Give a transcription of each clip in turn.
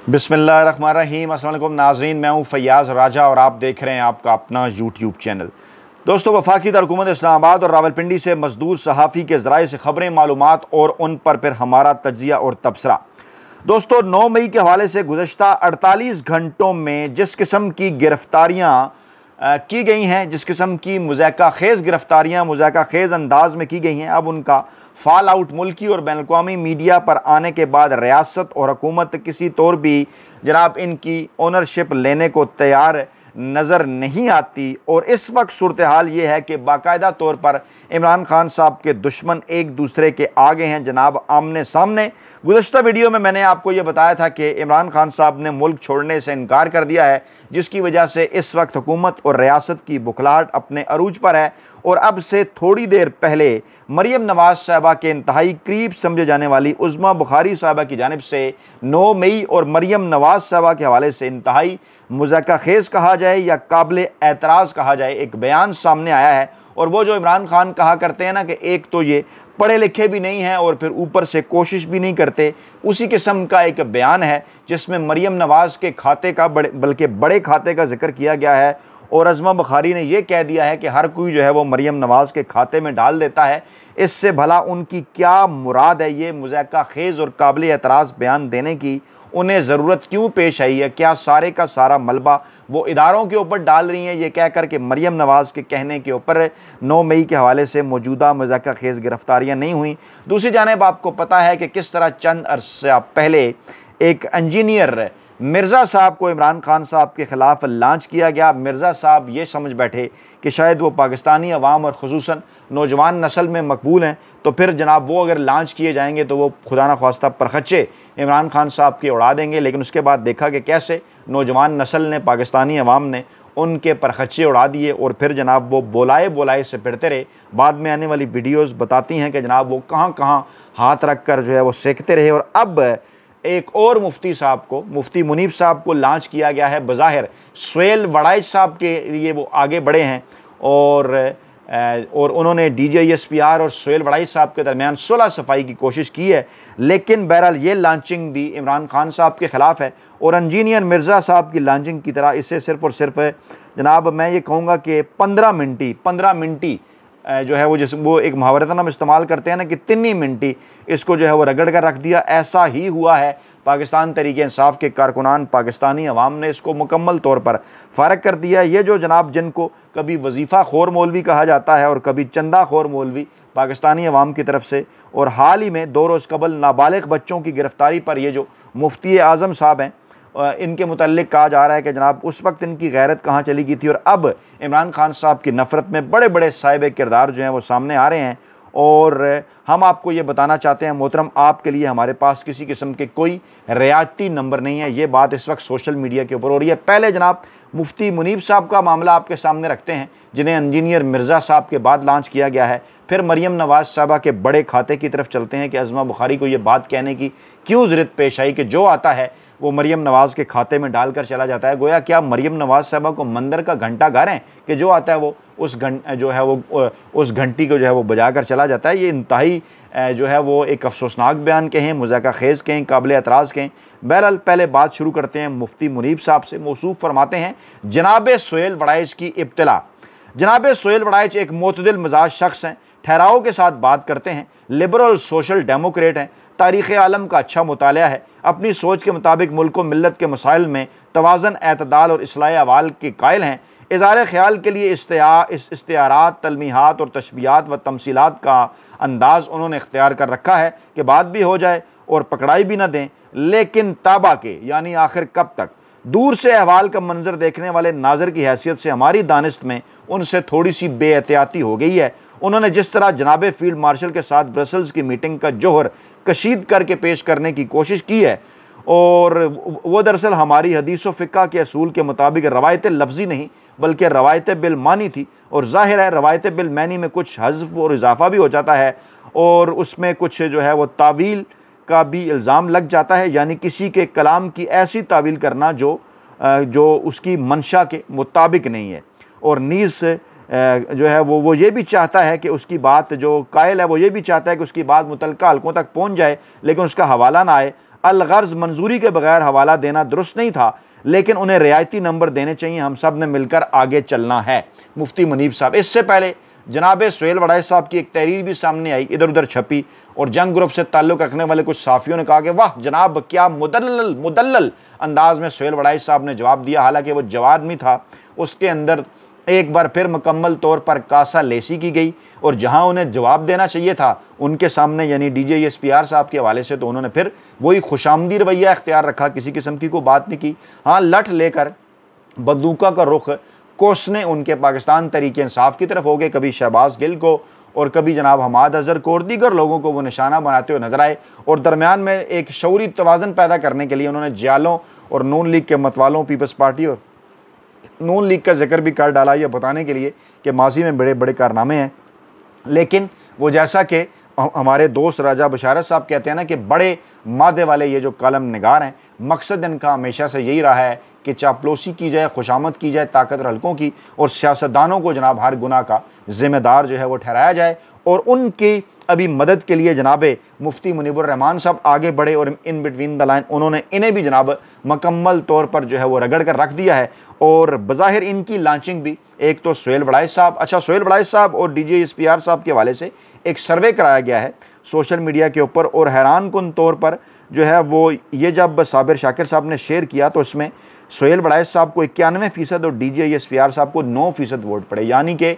बिस्मिल्लाहिर्रहमानिर्रहीम। अस्सलाम वालेकुम नाज़रीन, मैं हूँ फैयाज़ राजा और आप देख रहे हैं आपका अपना यूट्यूब चैनल। दोस्तों, वफाकी दारकूमत इस्लामाबाद और रावलपिंडी से मजदूर सहाफ़ी के ज़राए से ख़बरें, मालूमात और उन पर फिर हमारा तज्ज़िया और तबसरा। दोस्तों, 9 मई के हवाले से गुज़श्ता 48 घंटों में जिस किस्म की गिरफ़्तारियाँ की गई हैं, जिस किस्म की मुज़ायका ख़ेज़ गिरफ़्तारियाँ मुज़ायका ख़ेज़ अंदाज़ में की गई हैं, अब उनका फ़ाल आउट मुल्की और बैनुल-अक़वामी मीडिया पर आने के बाद रियासत और हुकूमत किसी तौर भी जनाब इनकी ओनरशिप लेने को तैयार नज़र नहीं आती। और इस वक्त सूरत हाल ये है कि बाकायदा तौर पर इमरान खान साहब के दुश्मन एक दूसरे के आगे हैं जनाब, आमने सामने। गुज़श्ता वीडियो में मैंने आपको ये बताया था कि इमरान खान साहब ने मुल्क छोड़ने से इनकार कर दिया है, जिसकी वजह से इस वक्त हुकूमत और रियासत की बुखलाहट अपने अरूज पर है। और अब से थोड़ी देर पहले मरियम नवाज़ साहबा के इंतहाई करीब समझे जाने वाली उज़्मा बुखारी साहबा की जानिब से 9 मई और मरियम नवाज़ साहबा के हवाले से इंतहाई मुज़ायका ख़ेज़ कहा जाए या काबिल एतराज़ कहा जाए, एक बयान सामने आया है। और वो जो इमरान खान कहा करते हैं ना कि एक तो ये पढ़े लिखे भी नहीं हैं और फिर ऊपर से कोशिश भी नहीं करते, उसी किस्म का एक बयान है जिसमें मरियम नवाज़ के खाते का बल्कि बड़े खाते का जिक्र किया गया है। और उज़्मा बुखारी ने यह कह दिया है कि हर कोई जो है वो मरियम नवाज़ के खाते में डाल देता है। इससे भला उनकी क्या मुराद है, ये मुज़ायका ख़ेज़ और काबिल एतराज़ बयान देने की उन्हें ज़रूरत क्यों पेश आई है? क्या सारे का सारा मलबा वो इदारों के ऊपर डाल रही हैं, ये कह कर के मरियम नवाज़ के कहने के ऊपर 9 मई के हवाले से मौजूदा मुज़ायका ख़ेज़ गिरफ़्तारियाँ नहीं हुई? दूसरी जानिब आपको पता है कि किस तरह चंद अरसा पहले एक इंजीनियर मिर्ज़ा साहब को इमरान खान साहब के ख़िलाफ़ लॉन्च किया गया। मिर्ज़ा साहब ये समझ बैठे कि शायद वो पाकिस्तानी अवाम और ख़ुसूसन नौजवान नस्ल में मकबूल हैं, तो फिर जनाब वो अगर लॉन्च किए जाएंगे तो वो खुदा न ख्वास्ता परखच्चे इमरान खान साहब के उड़ा देंगे। लेकिन उसके बाद देखा कि कैसे नौजवान नस्ल ने, पाकिस्तानी अवाम ने उनके परखच्चे उड़ा दिए और फिर जनाब वो बोलाए से फिरते रहे। बाद में आने वाली वीडियोज़ बताती हैं कि जनाब वो कहाँ कहाँ हाथ रख कर जो है वो सेकते रहे। और अब एक और मुफ्ती साहब को, मुफ्ती मुनीब साहब को लॉन्च किया गया है। बज़ाहिर सुहेल वड़ाइच साहब के लिए वो आगे बढ़े हैं और उन्होंने DGISPR और सुहेल वड़ाइच साहब के दरमियान सुलह सफ़ाई की कोशिश की है। लेकिन बहरहाल ये लॉन्चिंग भी इमरान खान साहब के ख़िलाफ़ है। और इंजीनियर मिर्ज़ा साहब की लॉन्चिंग की तरह इससे सिर्फ़ और सिर्फ जनाब मैं ये कहूँगा कि 15 मिनटी जो है वो एक मुहावरतन हम इस्तेमाल करते हैं ना कि 3 मिनटी इसको जो है वो रगड़ कर रख दिया। ऐसा ही हुआ है। पाकिस्तान तहरीक इंसाफ के कारकुनान, पाकिस्तानी अवाम ने इसको मुकम्मल तौर पर फ़ारग कर दिया। ये जो जनाब जिनको कभी वजीफ़ा खोर मौलवी कहा जाता है और कभी चंदा खोर मौलवी पाकिस्तानी अवाम की तरफ से, और हाल ही में 2 रोज़ कबल नाबालिग बच्चों की गिरफ़्तारी पर ये जो मुफ्ती आज़म साहब हैं, इनके मुतल्लिक कहा जा रहा है कि जनाब उस वक्त इनकी गैरत कहाँ चली गई थी। और अब इमरान खान साहब की नफ़रत में बड़े बड़े साहिब किरदार जो हैं वो सामने आ रहे हैं। और हम आपको ये बताना चाहते हैं मोहतरम, आपके लिए हमारे पास किसी किस्म के कोई रियायती नंबर नहीं है। ये बात इस वक्त सोशल मीडिया के ऊपर हो रही है। पहले जनाब मुफ्ती मुनीब साहब का मामला आपके सामने रखते हैं, जिन्हें इंजीनियर मिर्ज़ा साहब के बाद लॉन्च किया गया है। फिर मरियम नवाज़ साहबा के बड़े खाते की तरफ चलते हैं कि उज़्मा बुखारी को ये बात कहने की क्यों ज़रूरत पेश आई कि जो आता है वो मरियम नवाज़ के खाते में डालकर चला जाता है। गोया क्या मरियम नवाज़ साहबा को मंदिर का घंटा घर है कि जो आता है वो उस घंटी को जो है वो बजा कर चला जाता है। ये इंतहाई जो है वो एक अफसोसनाक बयान कहें, मुज़ायका ख़ेज़ कहें, काबिल एतराज़ कहें। बहरहाल पहले बात शुरू करते हैं मुफ्ती मुनीब साहब से। मौसूफ़ फरमाते हैं जनाब सुहेल वड़ाइच की इब्तिला। जनाब सुहेल वड़ाइच एक मोतदिल मिजाज शख्स हैं, ठहराव के साथ बात करते हैं, लिबरल सोशल डेमोक्रेट हैं, तारीख़ आलम का अच्छा मुतालिया है, अपनी सोच के मुताबिक मुल्क व मिल्लत के मसाइल में तवाज़न, एतदाल और इस्लाह अवाल के कायल हैं। इज़हार ख़याल के लिए इस्तियारात, तलमीहात और तशबीहात व तमसीलात का अंदाज़ उन्होंने इख्तियार कर रखा है कि बात भी हो जाए और पकड़ाई भी न दें। लेकिन ताबा के यानी आखिर कब तक? दूर से अहवाल का मंजर देखने वाले नाज़र की हैसियत से हमारी दानिश्त में उनसे थोड़ी सी बेएहतियाती हो गई है। उन्होंने जिस तरह जनाब फील्ड मार्शल के साथ ब्रसल्स की मीटिंग का जोहर कशीद करके पेश करने की कोशिश की है, और वो दरअसल हमारी हदीस व फ़िक़्ह के असूल के मुताबिक रवायत लफ्ज़ी नहीं बल्कि रवायत बिलमानी थी। और ज़ाहिर है रवायत बिलमानी में कुछ हज़्फ़ और इजाफ़ा भी हो जाता है और उसमें कुछ जो है वो तावील का भी इल्ज़ाम लग जाता है, यानी किसी के कलाम की ऐसी तावील करना जो उसकी मंशा के मुताबिक नहीं है। और नीज़ जो है वो ये भी चाहता है कि उसकी बात, जो कायल है वो ये भी चाहता है कि उसकी बात मुतल्लिका हलकों तक पहुँच जाए लेकिन उसका हवाला ना आए। अलगर्ज मंजूरी के बगैर हवाला देना दुरुस्त नहीं था, लेकिन उन्हें रियायती नंबर देने चाहिए। हम सब ने मिलकर आगे चलना है। मुफ्ती मुनीब साहब। इससे पहले जनाब सुहेल वड़ाई साहब की एक तहरीर भी सामने आई, इधर उधर छपी, और जंग ग्रुप से ताल्लुक़ रखने वाले कुछ साफ़ियों ने कहा कि वाह जनाब, क्या मुदल्लल अंदाज में सुहेल वड़ाई साहब ने जवाब दिया। हालांकि वो जवाब नहीं था, उसके अंदर एक बार फिर मुकम्मल तौर पर कासा लेसी की गई, और जहां उन्हें जवाब देना चाहिए था उनके सामने यानी DGSPR साहब के हवाले से, तो उन्होंने फिर वही खुशामदी रवैया इख्तियार रखा, किसी किस्म की कोई बात नहीं की। हाँ, लठ लेकर बंदूका का रुख कोसने उनके पाकिस्तान तहरीक इंसाफ की तरफ हो गए, कभी शहबाज गिल को और कभी जनाब हमाद अजहर को और दीगर लोगों को वो निशाना बनाते हुए नजर आए। और दरमियान में एक शऊरी तवाज़न पैदा करने के लिए उन्होंने जियालों और नून लीग के मतवालों, पीपल्स पार्टी और नून लीग का जिक्र भी कर डाला, यह बताने के लिए कि माजी में बड़े बड़े कारनामे हैं। लेकिन वो जैसा कि हमारे दोस्त राजा बशारत साहब कहते हैं ना कि बड़े मादे वाले ये जो कलम निगार हैं, मकसद इनका हमेशा से यही रहा है कि चापलूसी की जाए, खुशामद की जाए ताकतवर हल्कों की, और सियासतदानों को जनाब हर गुनाह का ज़िम्मेदार जो है वो ठहराया जाए। और उनकी अभी मदद के लिए जनाब मुफ्ती मुनीबुर रहमान साहब आगे बढ़े, और इन बिटवीन द लाइन उन्होंने इन्हें भी जनाब मुकम्मल तौर पर जो है वो रगड़ कर रख दिया है। और बज़ाहिर इनकी लॉन्चिंग भी एक तो सुहेल वड़ाई साहब, अच्छा सुहेल वड़ाई साहब और DGSPR साहब के हवाले से एक सर्वे कराया गया है सोशल मीडिया के ऊपर, और हैरान कुन तौर पर जो है वो ये जब साबिर शाकिर साहब ने शेयर किया तो इसमें सुहेल वड़ाई साहब को 91% और DGSPR साहब को 9% वोट पड़े, यानी कि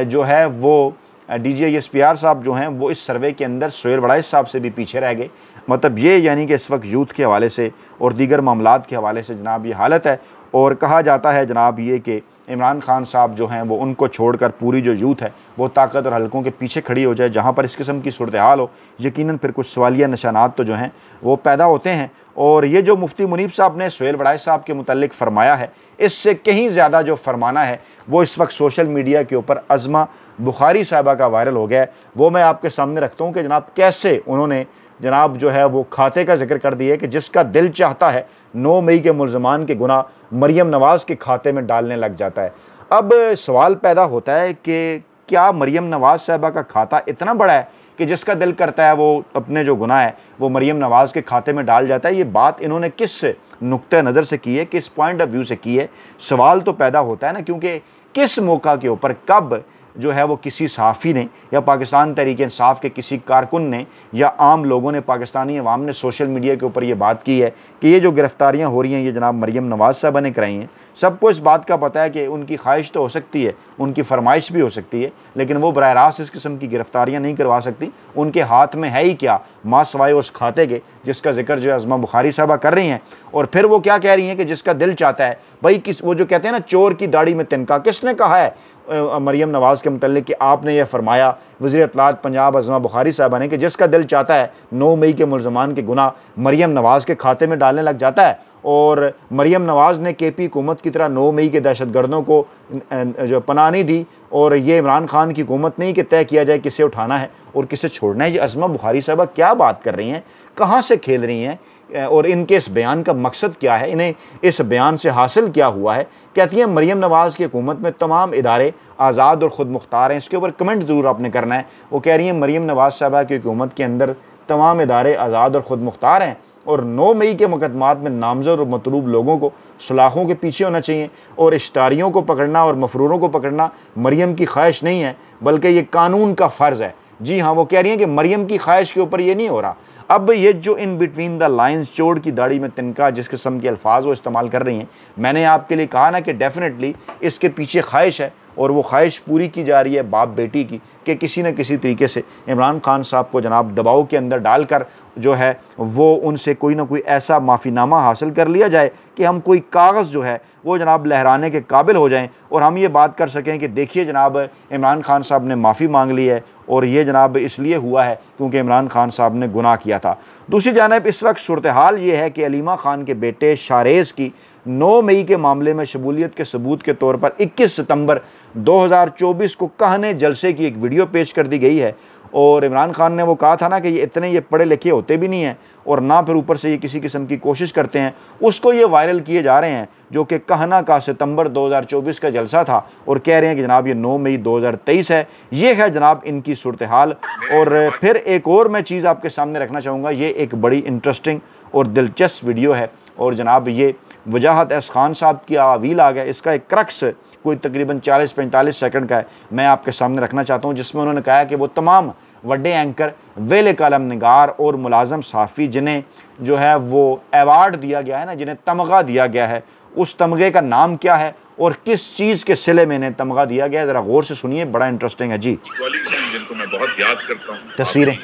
जो है वो DGSPR साहब जो हैं वो इस सर्वे के अंदर सुहेल वड़ाई साहब से भी पीछे रह गए। मतलब ये यानी कि इस वक्त यूथ के हवाले से और दीगर मामलात के हवाले से जनाब ये हालत है। और कहा जाता है जनाब ये कि इमरान खान साहब जो हैं वो उनको छोड़कर पूरी जो यूथ है वो ताकत और हल्कों के पीछे खड़ी हो जाए। जहाँ पर इस किस्म की सूरत हाल हो, यकीनन फिर कुछ सवालिया निशानात तो जो हैं वो पैदा होते हैं। और ये जो मुफ्ती मुनीब साहब ने सुहेल वड़ाई साहब के मुतल्लिक फरमाया है, इससे कहीं ज़्यादा जो फरमाना है वो इस वक्त सोशल मीडिया के ऊपर अज़मा बुखारी साहबा का वायरल हो गया है। वो मैं आपके सामने रखता हूँ कि जनाब कैसे उन्होंने जनाब जो है वो खाते का जिक्र कर दिया कि जिसका दिल चाहता है 9 मई के मुल्ज़मान के गुनाह मरियम नवाज़ के खाते में डालने लग जाता है। अब सवाल पैदा होता है कि क्या मरियम नवाज़ साहबा का खाता इतना बड़ा है कि जिसका दिल करता है वो अपने जो गुनाह है वो मरियम नवाज़ के खाते में डाल जाता है। ये बात इन्होंने किस नुक्ते नज़र से की है, किस पॉइंट ऑफ व्यू से की है, सवाल तो पैदा होता है ना, क्योंकि किस मौका के ऊपर कब जो है वो किसी सहाफ़ी ने या पाकिस्तान तहरीक इंसाफ के किसी कारकुन ने या आम लोगों ने, पाकिस्तानी अवाम ने सोशल मीडिया के ऊपर ये बात की है कि ये जो गिरफ़्तारियाँ हो रही हैं ये जनाब मरियम नवाज़ साहबा ने कराई हैं। सबको इस बात का पता है कि उनकी ख्वाहिश तो हो सकती है, उनकी फरमाइश भी हो सकती है, लेकिन वो बराह रास्त इस किस्म की गिरफ़्तारियाँ नहीं करवा सकती। उनके हाथ में है ही क्या, माँ सवाए उस खाते के जिसका जिक्र जो अज़मा बुखारी साहबा कर रही हैं। और फिर वो क्या कह रही हैं कि जिसका दिल चाहता है, भाई किस वो जो कहते हैं ना चोर की दाढ़ी में तिनका, किसने कहा है मरियम नवाज़ के मुतल्लिक कि आपने यह फरमाया वज़ीर इत्तलात पंजाब अज़मा बुखारी साहबा ने कि जिसका दिल चाहता है 9 मई के मुल्ज़मान के गुनाह मरियम नवाज़ के खाते में डालने लग जाता है। और मरियम नवाज़ ने KP हुकूमत की तरह 9 मई के दहशतगर्दों को जो पनाह नहीं दी, और ये इमरान खान की हुकूमत नहीं कि तय किया जाए किसे उठाना है और किसे छोड़ना है। ये अज़मा बुखारी साहबा क्या बात कर रही हैं, कहाँ से खेल रही हैं, और इनके इस बयान का मकसद क्या है, इन्हें इस बयान से हासिल क्या हुआ है। कहती हैं मरियम नवाज़ की हुकूमत में तमाम इदारे आज़ाद और ख़ुद मुख्तार हैं। इसके ऊपर कमेंट ज़रूर आपने करना है। वो कह रही हैं मरियम नवाज़ साहबा की हुकूमत के अंदर तमाम इदारे आज़ाद और ख़ुद मुख्तार हैं, और 9 मई के मुकदमात में नामज़द और मतलूब लोगों को सलाखों के पीछे होना चाहिए, और इश्तारियों को पकड़ना और मफरूरों को पकड़ना मरियम की ख्वाहिश नहीं है बल्कि ये कानून का फ़र्ज़ है। जी हाँ, वो कह रही हैं कि मरियम की ख्वाहिश के ऊपर ये नहीं हो रहा। अब ये जो इन बिटवीन द लाइन्स, चोर की दाढ़ी में तिनका, जिस किस्म के अल्फाज वो इस्तेमाल कर रही हैं, मैंने आपके लिए कहा ना कि डेफिनेटली इसके पीछे ख्वाहिश है, और वो ख्वाहिश पूरी की जा रही है बाप बेटी की कि किसी न किसी तरीके से इमरान खान साहब को जनाब दबाव के अंदर डालकर जो है वो उनसे कोई ना कोई ऐसा माफ़ीनामा हासिल कर लिया जाए कि हम कोई कागज़ जो है वो जनाब लहराने के काबिल हो जाएं, और हम ये बात कर सकें कि देखिए जनाब इमरान खान साहब ने माफ़ी मांग ली है, और ये जनाब इसलिए हुआ है क्योंकि इमरान खान साहब ने गुनाह किया था। दूसरी जानिब इस वक्त सूरत हाल ये है कि अलीमा खान के बेटे शारेज़ की 9 मई के मामले में शमूलियत के सबूत के तौर पर 21 सितंबर 2024 को कहने जलसे की एक वीडियो पेश कर दी गई है। और इमरान खान ने वो कहा था ना कि ये पढ़े लिखे होते भी नहीं हैं, और ना फिर ऊपर से ये किसी किस्म की कोशिश करते हैं, उसको ये वायरल किए जा रहे हैं जो कि कहना का सितंबर 2024 का जलसा था, और कह रहे हैं कि जनाब ये 9 मई 2023 है। ये है जनाब इनकी सूरत हाल। और फिर एक और मैं चीज़ आपके सामने रखना चाहूँगा, ये एक बड़ी इंटरेस्टिंग और दिलचस्प वीडियो है। और जनाब ये वजाहत एस खान साहब की आवील आ गया, इसका एक क्रक्स कोई तकरीबन 40-45 सेकंड का है, मैं आपके सामने रखना चाहता हूँ, जिसमें उन्होंने कहा कि वो तमाम बड़े एंकर, वेले कालम निगार और मुलाजम सहाफ़ी जिन्हें जो है वो अवार्ड दिया गया है ना, जिन्हें तमगा दिया गया है, उस तमगे का नाम क्या है और किस चीज़ के सिले में इन्हें तमगा दिया गया है, ज़रा गौर से सुनिए, बड़ा इंटरेस्टिंग है जी। जिनको मैं बहुत याद करता हूँ, तस्वीरें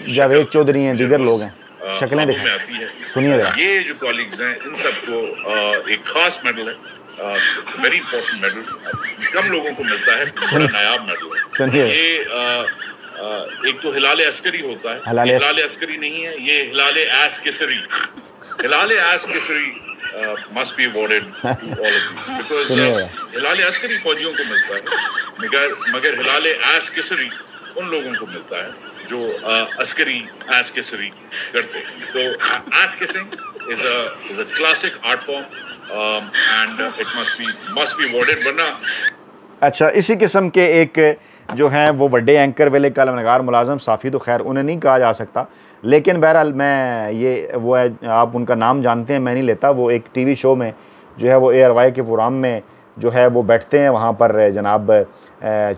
जावेद चौधरी हैं, दीगर लोग हैं, शक्लें दिखें, सुनिए जरा। ये जो कॉलीग्स हैं इन सबको एक खास मेडल है, इट्स वेरी इंपॉर्टेंट मेडल, कम लोगों को मिलता है, बड़ा नायाब मेडल है। सुनिए, ये एक तो हिलाल अस्करी होता है, हिलाल अस्करी नहीं है, ये हिलाल एस केसरी, हिलाल एस केसरी must be awarded to all of these because हिलाल अस्करी फौजियों को मिलता है, मगर हिलाल एस केसरी उन लोगों को मिलता है जो अस्करी एस केसरी करते हैं। तो S casing is a classic art form and it must be awarded, वरना अच्छा, इसी किस्म के एक जो हैं वो बड़े एंकर वेले कालम नगार मुलाजम साफ़ी, तो खैर उन्हें नहीं कहा जा सकता, लेकिन बहरहाल मैं ये वो है, आप उनका नाम जानते हैं, मैं नहीं लेता, वो एक टीवी शो में जो है वो ARY के प्रोग्राम में जो है वो बैठते हैं, वहाँ पर जनाब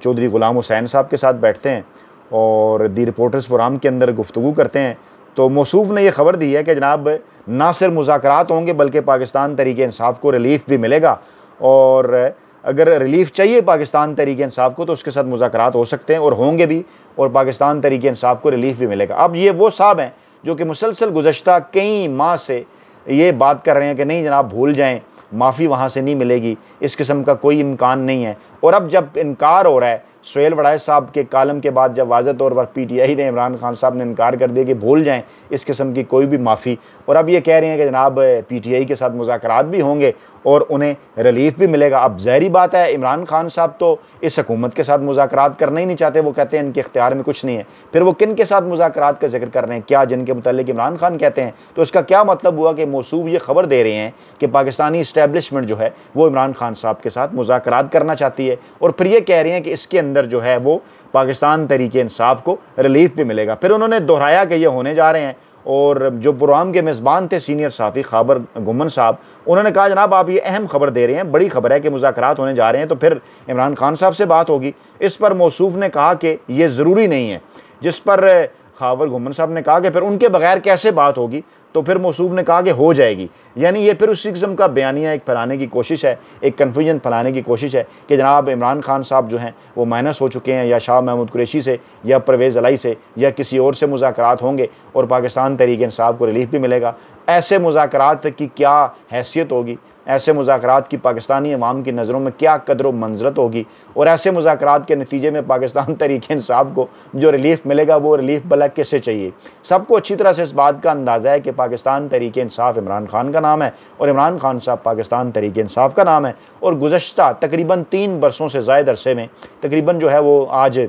चौधरी ग़ुलाम हुसैन साहब के साथ बैठते हैं और दी रिपोर्टर्स प्रोग्राम के अंदर गुफ्तगू करते हैं। तो मौसूफ़ ने यह ख़बर दी है कि जनाब ना सिर्फ मुज़ाकरात होंगे बल्कि पाकिस्तान तहरीक इंसाफ को रिलीफ भी मिलेगा, और अगर रिलीफ चाहिए पाकिस्तान तहरीक इंसाफ को तो उसके साथ मुज़ाकरात हो सकते हैं और होंगे भी, और पाकिस्तान तहरीक इंसाफ को रिलीफ भी मिलेगा। अब ये वो साहब हैं जो कि मुसलसल गुज़श्ता कई माह से ये बात कर रहे हैं कि नहीं जनाब भूल जाएं, माफ़ी वहाँ से नहीं मिलेगी, इस किस्म का कोई इम्कान नहीं है। और अब जब इनकार हो रहा है, सुहेल वड़ाइच साहब के कालम के बाद जब वाज़ेह तौर पर PTI ने, इमरान खान साहब ने इनकार कर दिया कि भूल जाएं इस किस्म की कोई भी माफ़ी, और अब ये कह रहे हैं कि जनाब PTI के साथ मुज़ाकरात भी होंगे और उन्हें रिलीफ भी मिलेगा। अब ज़ाहिरी बात है इमरान खान साहब तो इस हुकूमत के साथ मुज़ाकरात करना ही नहीं चाहते, वो कहते हैं इनके इख्तियार में कुछ नहीं है। फिर वो किन के साथ मुज़ाकरात का जिक्र कर रहे हैं, क्या जिनके मुतालिक इमरान खान कहते हैं? तो इसका क्या मतलब हुआ कि मौसूफ़ ये ख़बर दे रहे हैं कि पाकिस्तानी इस्टेब्लिशमेंट जो है वो इमरान खान साहब के साथ मुज़ाकरात करना चाहती है, और फिर ये कह रहे हैं कि इसके अंदर जो है वो पाकिस्तान तहरीक इंसाफ को रिलीफ भी मिलेगा। फिर उन्होंने दोहराया कि ये होने जा रहे हैं, और जो प्रोग्राम के मेज़बान थे सीनियर सहाफ़ी ख़ाबर गुमन साहब, उन्होंने कहा जनाब आप ये अहम ख़बर दे रहे हैं, बड़ी ख़बर है कि मुज़ाकरात होने जा रहे हैं, तो फिर इमरान खान साहब से बात होगी। इस पर मौसूफ़ ने कहा कि ये ज़रूरी नहीं है, जिस पर ख़ाबर गुमन साहब ने कहा कि फिर उनके बगैर कैसे बात होगी, तो फिर मौसूफ़ ने कहा कि हो जाएगी। यानी ये फिर उसी किस्म का बयानिया एक फैलाने की कोशिश है, एक कन्फ्यूजन फैलाने की कोशिश है कि जनाब इमरान खान साहब जो हैं वो माइनस हो चुके हैं, या शाह महमूद कुरैशी से या परवेज़ अलाई से या किसी और से मुज़ाकरात होंगे और पाकिस्तान तहरीक इंसाफ को रिलीफ भी मिलेगा। ऐसे मुज़ाकरात की क्या हैसियत होगी, ऐसे मुज़ाकरात की पाकिस्तानी अवाम की नज़रों में क्या कदर व मंज़रत होगी, और ऐसे मुज़ाकरात के नतीजे में पाकिस्तान तहरीक इंसाफ को जो रिलीफ मिलेगा वो रिलीफ भला कैसे चाहिए। सबको अच्छी तरह से इस बात का अंदाज़ा है कि पाकिस्तान तहरीक इंसाफ इमरान खान का नाम है और इमरान खान साहब पाकिस्तान तहरीक इंसाफ का नाम है, और गुज़श्ता तकरीबन 3 बरसों से ज़ायद अरसे में, तकरीबन जो है वो आज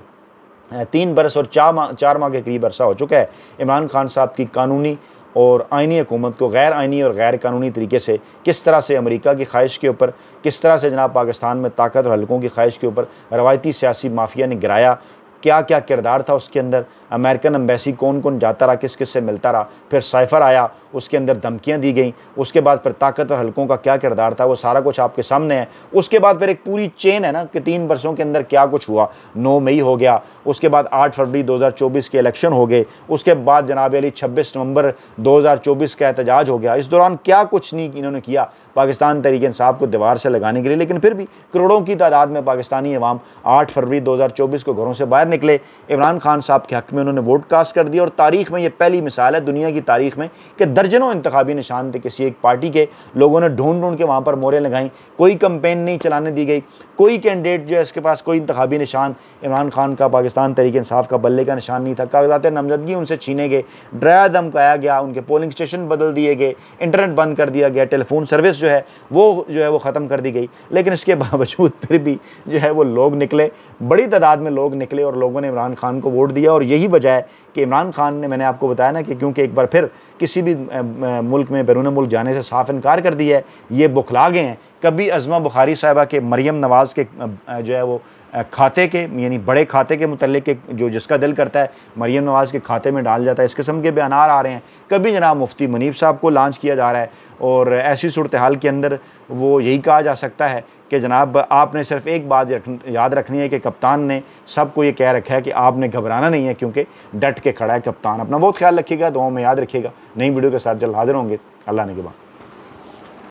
3 बरस और 4 माह के करीब अरसा हो चुका है, इमरान खान साहब की कानूनी और आइनी हुकूमत को गैर आइनी और गैर कानूनी तरीके से किस तरह से अमेरिका की ख्वाहिश के ऊपर, किस तरह से जनाब पाकिस्तान में ताकत और हलकों की ख्वाहिश के ऊपर रवायती सियासी माफिया ने गिराया, क्या क्या किरदार था उसके अंदर, अमेरिकन एम्बेसी कौन कौन जाता रहा, किस किस से मिलता रहा, फिर साइफ़र आया, उसके अंदर धमकियाँ दी गई, उसके बाद फिर ताकत और हलकों का क्या किरदार था, वो सारा कुछ आपके सामने है। उसके बाद फिर एक पूरी चेन है ना कि 3 बरसों के अंदर क्या कुछ हुआ। 9 मई हो गया, उसके बाद 8 फरवरी 2024 के इलेक्शन हो गए, उसके बाद जनाब अली 26 नवंबर 2024 का एहतजाज हो गया। इस दौरान क्या कुछ नहीं इन्होंने किया पाकिस्तान तहरीक इंसाफ को दीवार से लगाने के लिए, लेकिन फिर भी करोड़ों की तादाद में पाकिस्तानी अवाम 8 फरवरी 2024 को घरों से बाहर निकले, इमरान खान साहब के हक़ में उन्होंने वोट कास्ट कर दिया। और तारीख़ में ये पहली मिसाल है दुनिया की तारीख़ में कि दर्जनों इंतखाबी निशान थे किसी एक पार्टी के, लोगों ने ढूंढ ढूंढ के वहाँ पर मोहरें लगाई, कोई कंपेन नहीं चलाने दी गई, कोई कैंडिडेट जो है इसके पास कोई इंतखाबी निशान इमरान खान का पाकिस्तान तहरीक इंसाफ का बल्ले का निशान नहीं था। कागजात नामजदगी उनसे छीने गए, डराया धमकाया गया, उनके पोलिंग स्टेशन बदल दिए गए, इंटरनेट बंद कर दिया गया, टेलीफोन सर्विस जो है वो ख़त्म कर दी गई। लेकिन इसके बावजूद फिर भी जो है वो लोग निकले, बड़ी तादाद में लोग निकले और लोगों ने इमरान खान को वोट दिया। और यही वजह है कि इमरान खान ने, मैंने आपको बताया ना कि क्योंकि एक बार फिर किसी भी मुल्क में बैरून मुल्क जाने से साफ इनकार कर दिया है, ये बुखला गए हैं। कभी अज़मा बुखारी साहिबा के मरियम नवाज़ के जो है वो खाते के, यानी बड़े खाते के मुतल्लिक के जो जिसका दिल करता है मरियम नवाज़ के खाते में डाल जाता है, इस किस्म के बयान आ रहे हैं। कभी जनाब मुफ्ती मुनीफ साहब को लॉन्च किया जा रहा है, और ऐसी सूरत हाल के अंदर वो यही कहा जा सकता है कि जनाब आपने सिर्फ एक बात याद रखनी है कि कप्तान ने सबको ये कह रखा है कि आपने घबराना नहीं है, क्योंकि डट के खड़ा है कप्तान। अपना बहुत ख्याल रखिएगा, दुआओं में याद रखिएगा। नई वीडियो के साथ जल्द हाजिर होंगे। अल्लाह ने के बाद।